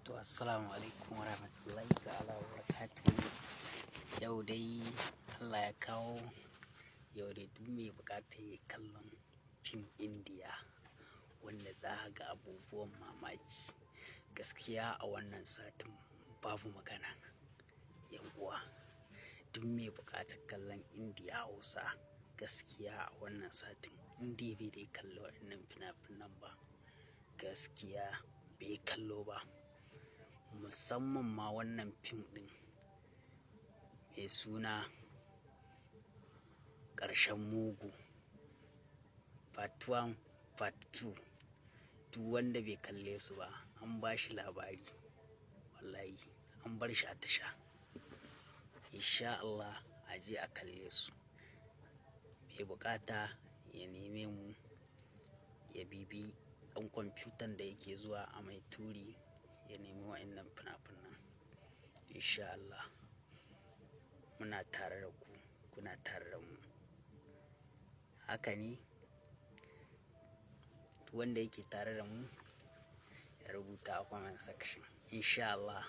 To assalamu alaikum warahmatullahi ta'ala wabarakatuh. Yau dai Allah ya kawo yau dai duk mai buƙatar yi kallon fim Indiya wanda za a ga abubuwan mamaki. Gaskiya a wannan satin babu magana. Yan uwa, duk mai buƙatar kallon Indiya Hausa gaskiya a wannan satin Indiya bai dai kallo wannan fina-finan ba. Gaskiya bai kallo ba. Musamman ma wannan fim ɗin mai suna ƙarshen mugu part 1 part 2. Duk wanda bai kalle su ba an ba shi labari, wallahi an bar shi a tasha. Insha Allah a je a kalle su. Mai buƙata ya neme mu, ya bibi ɗan kwamfutan da yake zuwa a mai turi ya nemi wa'innan fina-finan. Insha Allah muna tare da ku, kuna tare da mu. Haka ne, wanda yake tare da mu ya rubuta a comment section. Insha Allah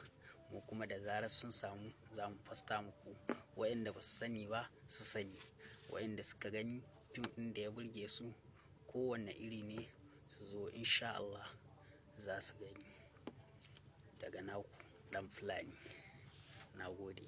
mu kuma da zarar sun samu za mu fasta muku. Wa'inda ba su sani ba su sani, wa'inda suka gani fim ɗin da ya burge su kowanne iri ne su zo insha Allah za su gani. Daga naku ɗan Fulani, na gode.